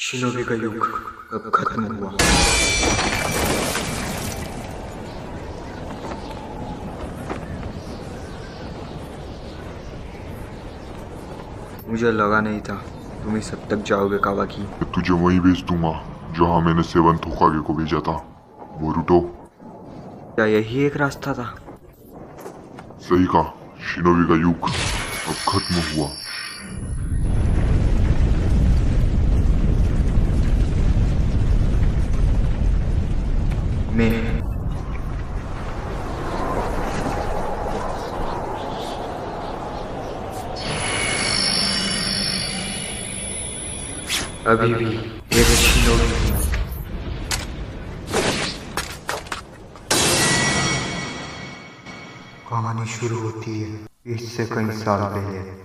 Shinobi का युग अब खत्म हुआ। मुझे लगा नहीं था तुम इस हद तक जाओगे कावाकी। तुझे वहीं भेज दूंगा जहाँ मैंने सेवन थोकागे को भेजा था, बोरुटो। क्या यही एक रास्ता था? सही कहा, शिनोबी का युग अब खत्म हुआ। मैं अभी भी एक शिनोबी हूँ। कहानी शुरू होती है इससे कई साल पहले।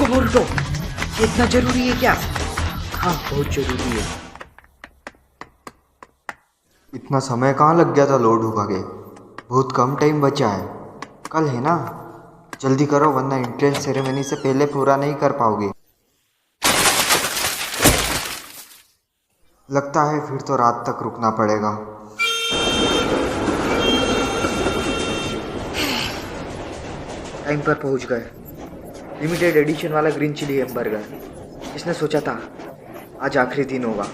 बोरुटो, ये इतना जरूरी है क्या? हाँ, बहुत जरूरी है। इतना समय कहाँ लग गया था लोड होगा के? बहुत कम टाइम बचा है। कल है ना? जल्दी करो वरना एंट्रेंस सेरेमनी से पहले पूरा नहीं कर पाओगे। लगता है फिर तो रात तक रुकना पड़ेगा। टाइम पर पहुंच गए। लिमिटेड एडिशन वाला ग्रीन चिली हैमबर्गर। इसने सोचा था आज आखिरी दिन होगा।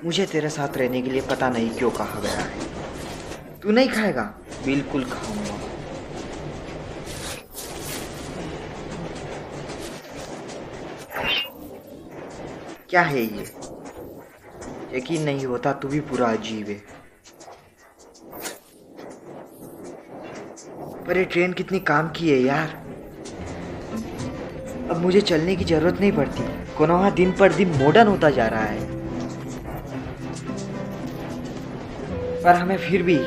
मुझे तेरे साथ रहने के लिए पता नहीं क्यों कहा गया है। तू नहीं खाएगा? बिल्कुल खाऊंगा। क्या है ये? यकीन नहीं होता, तू भी पूरा अजीब है। पर ये ट्रेन कितनी काम की है यार। अब मुझे चलने की जरूरत नहीं पड़ती। कोनोहा दिन पर दिन मॉडर्न होता जा रहा है। पर हमें फिर भी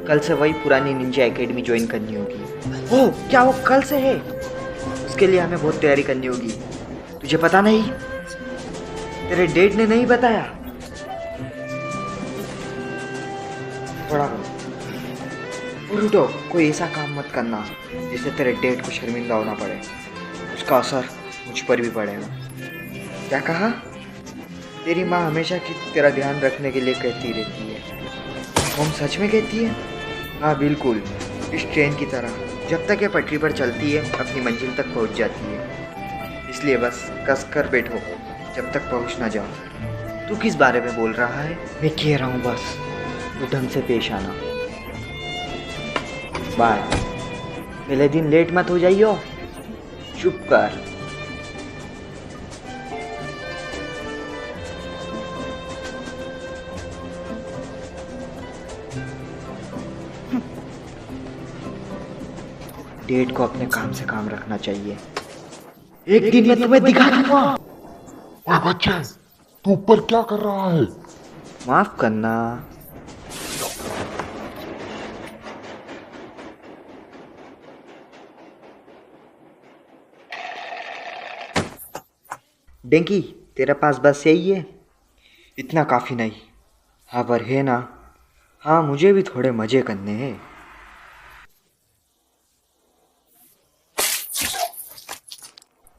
कल से वही पुरानी निंजा एकेडमी ज्वाइन करनी होगी। ओह, क्या वो कल से है? उसके लिए हमें बहुत तैयारी करनी होगी। तुझे पता नहीं? तेरे डैड ने नहीं बताया? थोड़ा बोरुटो, कोई ऐसा काम मत करना जिससे तेरे डैड को शर्मिंदा होना पड़े। उसका असर मुझ पर भी पड़ेगा। क्या कहा? तेरी माँ हमेशा की तेरा ध्यान रखने के लिए कहती रहती है। हम सच में कहती है? हाँ बिल्कुल, इस ट्रेन की तरह जब तक ये पटरी पर चलती है अपनी मंजिल तक पहुंच जाती है। इसलिए बस कस कर बैठो जब तक पहुंच ना जाओ। तू किस बारे में बोल रहा है? मैं कह रहा हूँ बस तू ढंग से पेश आना। बाय। पहले दिन लेट मत हो जाइयो। चुप कर। डेट को अपने काम से काम रखना चाहिए। एक दिन में तुम्हें दिखा दूंगा। ओए बच्चे, तू ऊपर क्या कर रहा है? माफ करना। डेंकी, तेरे पास बस यही है? इतना काफ़ी नहीं। हाँ पर है ना? हाँ, मुझे भी थोड़े मज़े करने हैं।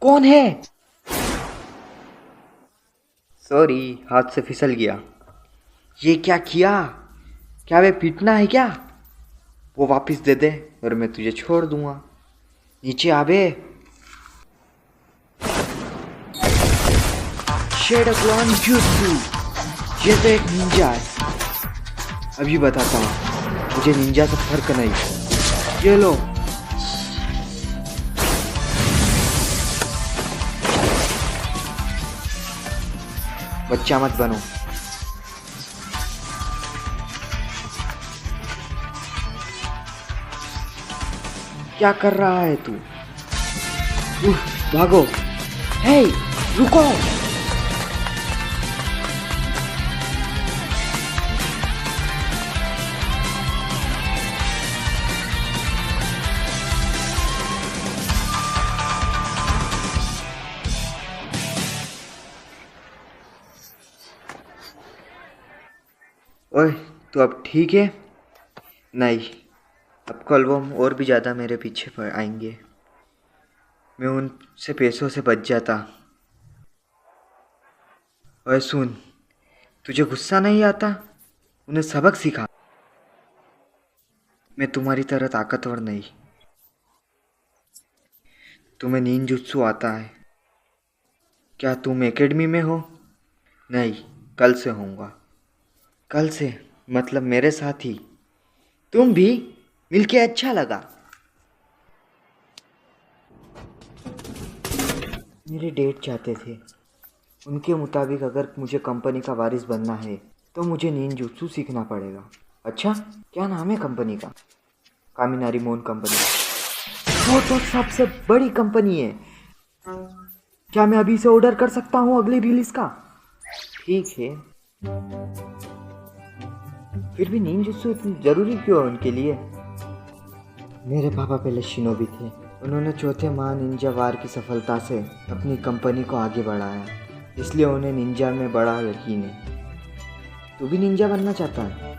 कौन है? सॉरी, हाथ से फिसल गया। ये क्या किया? क्या वे पीटना है क्या? वो वापस दे दे और मैं तुझे छोड़ दूंगा। नीचे आवे। शेडोक्लॉन jutsu, ये तो एक निंजा है। अभी बताता हूँ, मुझे निंजा से फर्क नहीं। ये लो। बच्चा मत बनो। क्या कर रहा है तू? भागो। हे, रुको। ओए, तू अब ठीक है? नहीं, अब कल वो और भी ज़्यादा मेरे पीछे पड़ आएंगे। मैं उनसे पैसों से बच जाता। ओए सुन, तुझे गुस्सा नहीं आता? उन्हें सबक सिखा। मैं तुम्हारी तरह ताकतवर नहीं। तुम्हें निंजुत्सु आता है? क्या तुम एकेडमी में हो? नहीं, कल से होऊंगा। कल से मतलब मेरे साथ ही। तुम भी? मिलके अच्छा लगा। मेरे डैड चाहते थे, उनके मुताबिक अगर मुझे कंपनी का वारिस बनना है तो मुझे निंजुत्सु सीखना पड़ेगा। अच्छा, क्या नाम है कंपनी का? कामिनारी मोन कंपनी। वो तो सबसे बड़ी कंपनी है। क्या मैं अभी से ऑर्डर कर सकता हूँ अगली रिलीज का? ठीक है, फिर भी निंजुत्सु इतनी जरूरी क्यों है उनके लिए? मेरे पापा पहले शिनोबी थे। उन्होंने चौथे महा निंजा वार की सफलता से अपनी कंपनी को आगे बढ़ाया, इसलिए उन्हें निंजा में बड़ा यकीन है। तू भी निंजा बनना चाहता है?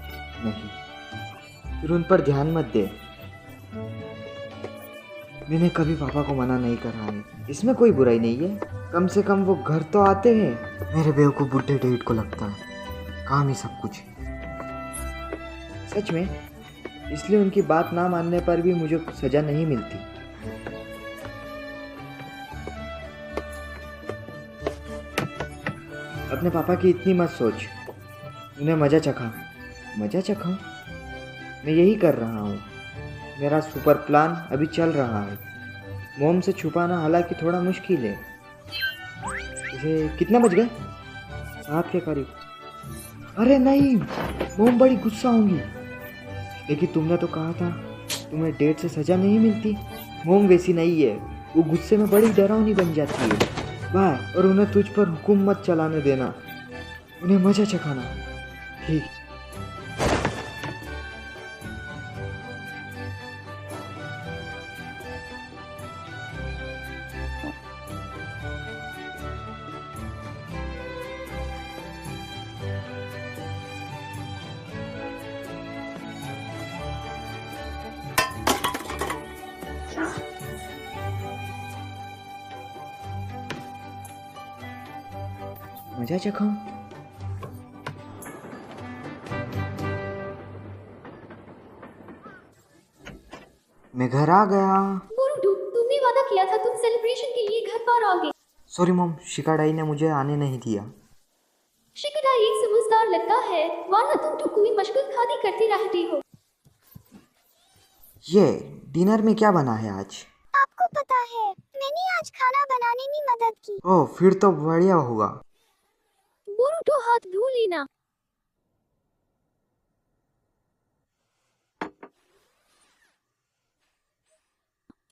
नहीं, फिर उन पर ध्यान मत दे। मैंने कभी पापा को मना नहीं करा है, इसमें कोई बुराई नहीं है। कम से कम वो घर तो आते हैं। मेरे बेवकूफ बुढ़े डैड को लगता है काम ही सब कुछ। सच में, इसलिए उनकी बात ना मानने पर भी मुझे सजा नहीं मिलती। अपने पापा की इतनी मत सोच। उन्हें मजा चखा। मजा चखाऊं? मैं यही कर रहा हूँ। मेरा सुपर प्लान अभी चल रहा है। मोम से छुपाना हालांकि थोड़ा मुश्किल है। इसे कितने बज गए? 7 के करीब। अरे नहीं, मोम बड़ी गुस्सा होंगी। लेकिन तुमने तो कहा था तुम्हें डेट से सजा नहीं मिलती। मोम वैसी नहीं है, वो गुस्से में बड़ी डरावनी बन जाती है। बाय, और उन्हें तुझ पर हुक्म मत चलाने देना, उन्हें मजा चखाना। ठीक। मजा चखाऊं? मैं घर आ गया। बोरुटो, तुमने वादा किया था तुम सेलिब्रेशन के लिए घर पर आओगे। सॉरी मॉम, शिकाडाई ने मुझे आने नहीं दिया। शिकाडाई एक समझदार लड़का है, वरना तुम तो कोई मशगूल खादी करती रहती हो। ये डिनर में क्या बना है आज? आपको पता है, मैंने आज खाना बनाने में मदद की। ओह, फिर तो बढ़िया होगा। बोरुटो, हाथ धो लेना।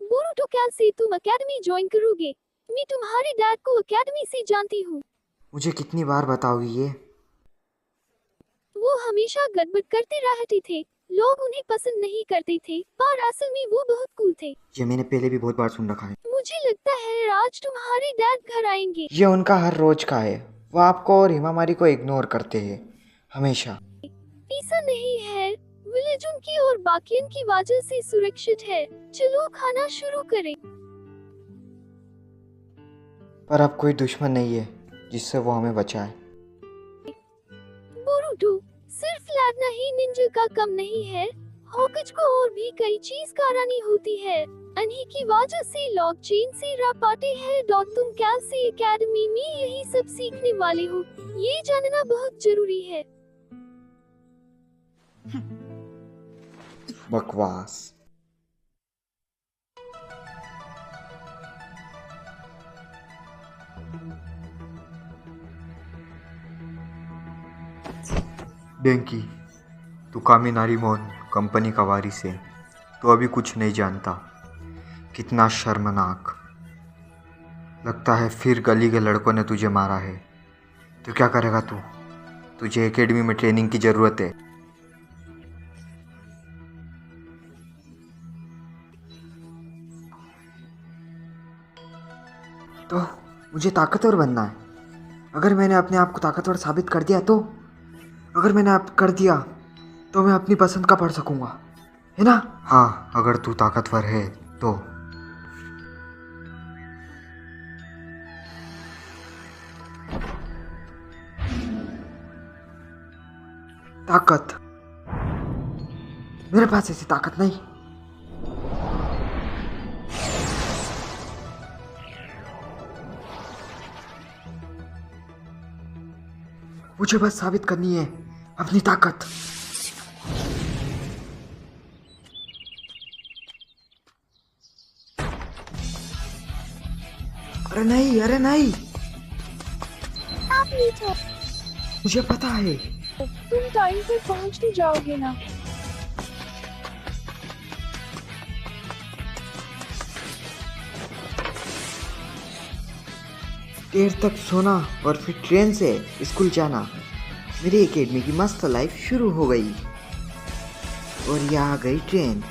बोरुटो, क्या से तुम एकेडमी ज्वाइन करोगे? मैं तुम्हारे डैड को एकेडमी से जानती हूँ। मुझे कितनी बार बताओगी ये? वो हमेशा गड़बड़ करते रहते थे, लोग उन्हें पसंद नहीं करते थे, पर असल में वो बहुत कूल थे। ये मैंने पहले भी बहुत बार सुन रखा है। मुझे लगता है आज तुम्हारे डैड घर आएंगे। ये उनका हर रोज का है। वो आपको और हिमामारी को इग्नोर करते हैं हमेशा। ऐसा नहीं है, विलेज उनकी और बाकियन की वजह से सुरक्षित है। चलो खाना शुरू करें। पर अब कोई दुश्मन नहीं है जिससे वो हमें बचाए। बोरुटो, सिर्फ लड़ना ही निंजा का कम नहीं है, हॉकेज को और भी कई चीज करानी होती है। अनही की वजह से लॉक चेन से रह पाते हैं। तुम कैसे एकेडमी में यही सब सीखने वाले हो, ये जानना बहुत जरूरी है। बकवास। डेंकी, तू कामिनारी मोन कंपनी का वारिस है, तो अभी कुछ नहीं जानता। कितना शर्मनाक। लगता है फिर गली के लड़कों ने तुझे मारा है। तो क्या करेगा तू? तुझे एकेडमी में ट्रेनिंग की ज़रूरत है। तो मुझे ताकतवर बनना है। अगर मैंने अपने आप को ताकतवर साबित कर दिया तो अगर मैंने अब कर दिया तो मैं अपनी पसंद का पढ़ सकूंगा, है ना? हाँ, अगर तू ताकतवर है तो। ताकत? मेरे पास ऐसी ताकत नहीं। मुझे बस साबित करनी है अपनी ताकत। अरे नहीं, अरे नहीं, आप नीट हो। मुझे पता है। तुम टाइम पे पहुंच ही जाओगे ना। देर तक सोना और फिर ट्रेन से स्कूल जाना। मेरी एकेडमी की मस्त लाइफ शुरू हो गई। और ये आ गई ट्रेन।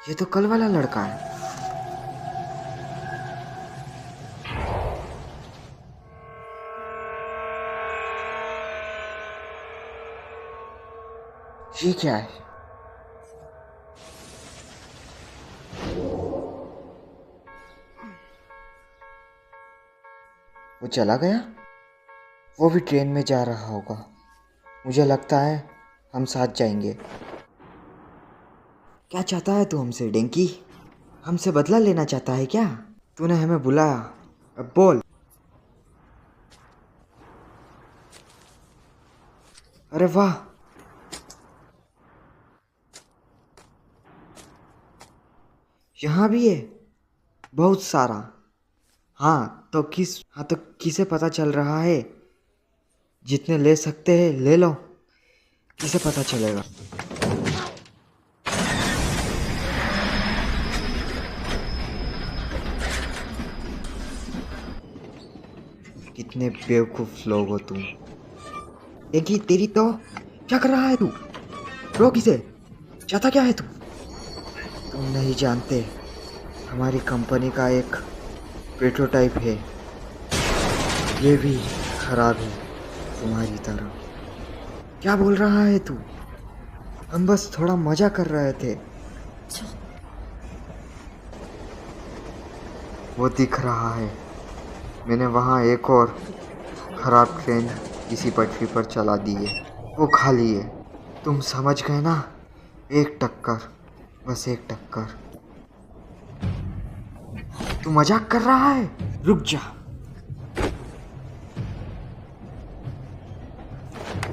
ये तो कल वाला लड़का है। ये क्या है? वो चला गया? वो भी ट्रेन में जा रहा होगा। मुझे लगता है हम साथ जाएंगे। क्या चाहता है तू हमसे, डेंकी? हमसे बदला लेना चाहता है क्या? तूने हमें बुलाया, अब बोल। अरे वाह, यहाँ भी है बहुत सारा। हाँ तो किसे पता चल रहा है? जितने ले सकते हैं ले लो, किसे पता चलेगा? कितने बेवकूफ लोग हो तुम। देखी तेरी तो। क्या कर रहा है तू? रोक इसे। चाहता क्या है तू? तुम नहीं जानते, हमारी कंपनी का एक प्रोटोटाइप है, ये भी खराब है तुम्हारी तरह। क्या बोल रहा है तू? हम बस थोड़ा मजा कर रहे थे। वो दिख रहा है, मैंने वहाँ एक और खराब ट्रेन इसी पटरी पर चला दी है, वो खाली है। तुम समझ गए ना? एक टक्कर, बस एक टक्कर। तू मजाक कर रहा है? रुक जा।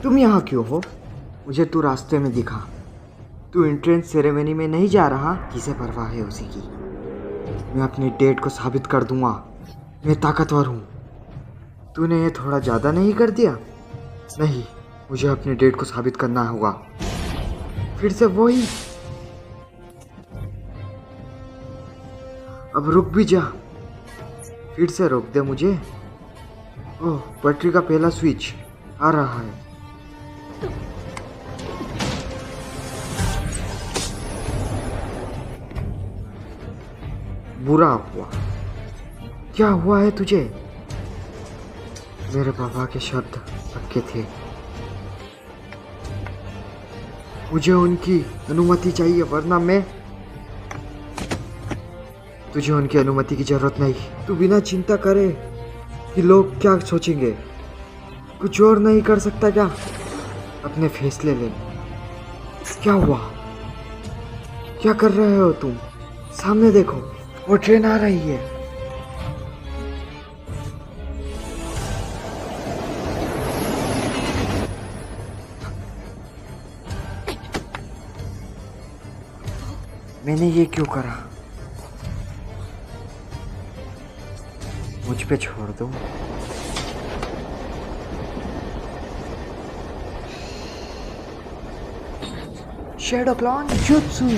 तुम यहाँ क्यों हो? मुझे तू रास्ते में दिखा। तू एंट्रेंस सेरेमनी में नहीं जा रहा? किसे परवाह है उसी की। मैं अपने डेट को साबित कर दूंगा, मैं ताकतवर हूँ। तूने ये थोड़ा ज़्यादा नहीं कर दिया? नहीं, मुझे अपने डेट को साबित करना होगा। फिर से वही। अब रुक भी जा। फिर से रोक दे मुझे। ओह, पटरी का पहला स्विच आ रहा है। बुरा हुआ। क्या हुआ है तुझे? मेरे पापा के शब्द पक्के थे। मुझे उनकी अनुमति चाहिए, वरना मैं। तुझे उनकी अनुमति की जरूरत नहीं। तू बिना चिंता करे कि लोग क्या सोचेंगे, कुछ और नहीं कर सकता क्या? अपने फैसले ले। क्या हुआ? क्या कर रहे हो तुम? सामने देखो, वो ट्रेन आ रही है। मैंने ये क्यों करा? मुझ पे छोड़ दो। Shadow clone jutsu.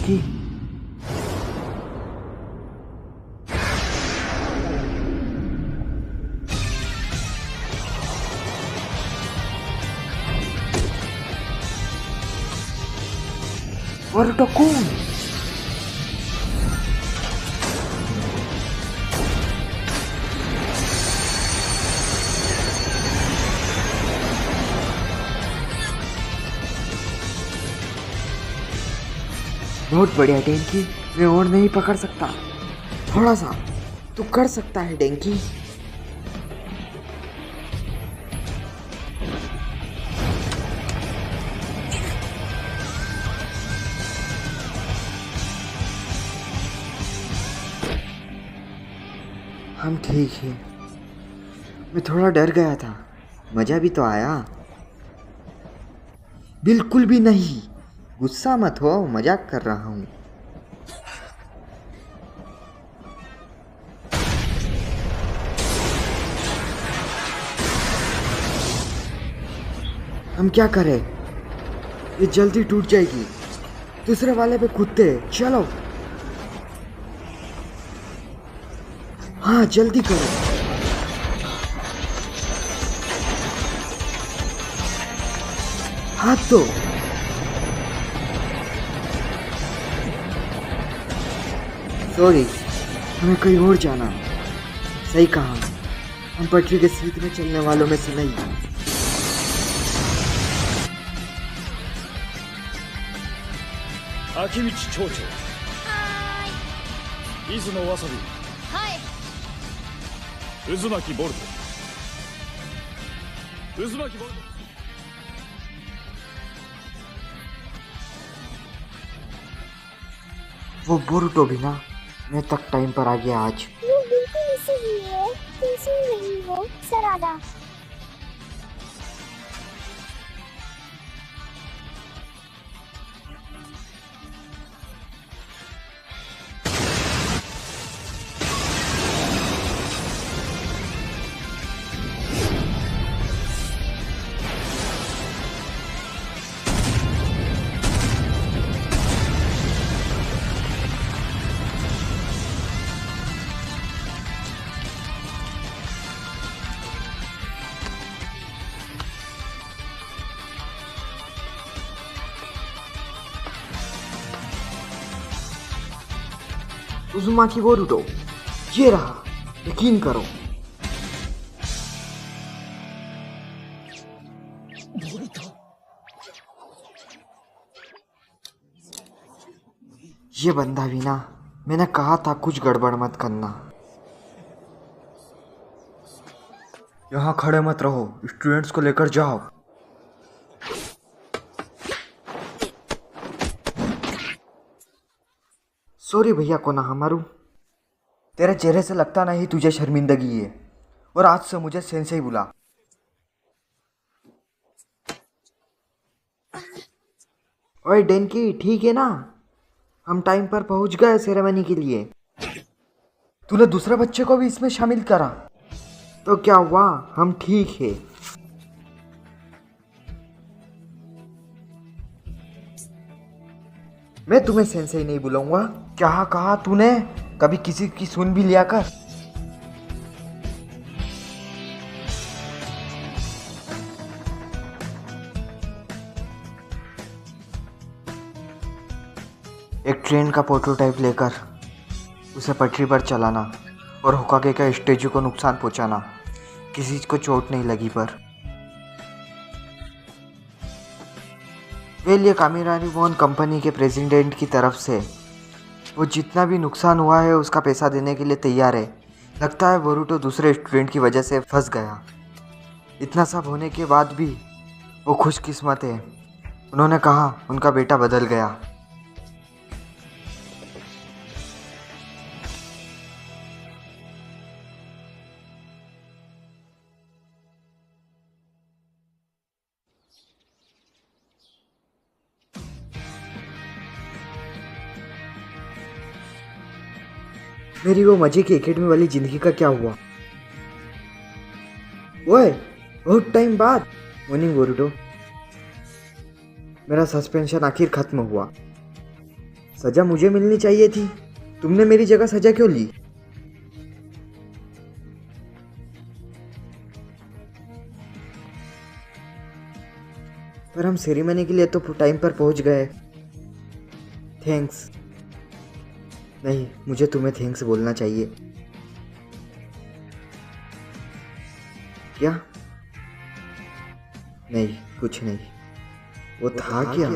Dunki. Boruto कौन? बहुत बढ़िया डेंकी, मैं और नहीं पकड़ सकता। थोड़ा सा तू कर सकता है डेंकी। हम ठीक है। मैं थोड़ा डर गया था, मजा भी तो आया। बिल्कुल भी नहीं, गुस्सा मत हो, मजाक कर रहा हूँ। हम क्या करें? ये जल्दी टूट जाएगी। दूसरे वाले पे कूदते, चलो। हाँ जल्दी करो। हाथ दो। सॉरी, हमें कहीं और जाना। सही कहा, हम पटरी के सीधे चलने वालों में से नहीं। आकिमिchi Chocho, Izuno Wasabi, はい。 Uzumaki Boruto, Uzumaki Boruto. वो बोरुटो भी ना मैं तक टाइम पर आ गया आज। वो बिल्कुल सही है, तुम सुन रही हो सरादा? उजुमाकी बोरुटो, ये रहा, यकीन करो। ये बंदा भी ना, मैंने कहा था कुछ गड़बड़ मत करना। यहाँ खड़े मत रहो, स्टूडेंट्स को लेकर जाओ। सॉरी भैया कोनोहामारू, तेरे चेहरे से लगता नहीं तुझे शर्मिंदगी है, और आज से मुझे सेंसेई बुला। ओए डेंकी, ठीक है ना? हम टाइम पर पहुंच गए सेरेमनी के लिए। तूने दूसरे बच्चे को भी इसमें शामिल करा, तो क्या हुआ? हम ठीक है। मैं तुम्हें सेंसेई नहीं बुलाऊंगा। क्या कहा तूने? कभी किसी की सुन भी लिया कर। एक ट्रेन का प्रोटोटाइप लेकर उसे पटरी पर चलाना और होकागे का स्टैचू को नुकसान पहुंचाना, किसी को चोट नहीं लगी पर। वेल, ये कामिरानी मोहन कंपनी के प्रेसिडेंट की तरफ से वो जितना भी नुकसान हुआ है उसका पैसा देने के लिए तैयार है। लगता है बोरुटो दूसरे स्टूडेंट की वजह से फंस गया। इतना सब होने के बाद भी वो खुशकिस्मत है। उन्होंने कहा उनका बेटा बदल गया। मेरी वो मजे की एकेडमी वाली जिंदगी का क्या हुआ? ओए, बहुत टाइम बाद। Morning Boruto. मेरा सस्पेंशन आखिर खत्म हुआ। सजा मुझे मिलनी चाहिए थी, तुमने मेरी जगह सजा क्यों ली? पर हम सेरेमनी के लिए तो टाइम पर पहुंच गए। थैंक्स। नहीं, मुझे तुम्हें थैंक्स बोलना चाहिए। क्या? नहीं, कुछ नहीं। वो था क्या?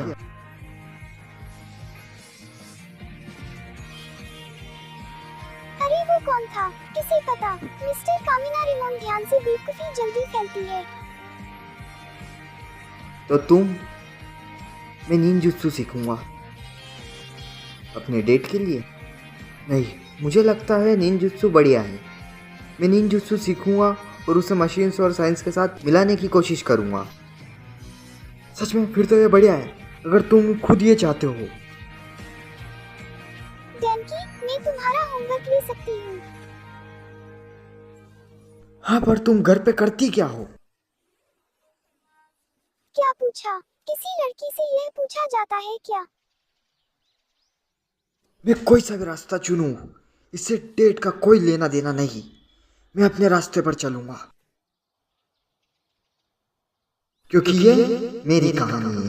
अरे वो कौन था? किसे पता? मिस्टर कामिना रिमोन ध्यान से बेवकूफी जल्दी फैलती है। तो तुम? मैं निंजुत्सु सीखूंगा अपने डेट के लिए। नहीं, मुझे लगता है निंजुत्सु बढ़िया है। मैं निंजुत्सु सीखूंगा और उसे मशीन्स और साइंस के साथ मिलाने की कोशिश करूंगा। सच में, फिर तो ये बढ़िया है, अगर तुम खुद ये चाहते हो। डेनकी, मैं तुम्हारा होमवर्क ले सकती हूँ। हाँ, पर तुम घर पे करती क्या हो? क्या पूछा? किसी लड़की से यह पूछा जाता है क्या? मैं कोई सा भी रास्ता चुनूं, इससे डेट का कोई लेना देना नहीं। मैं अपने रास्ते पर चलूंगा, क्योंकि ये मेरी कहानी है।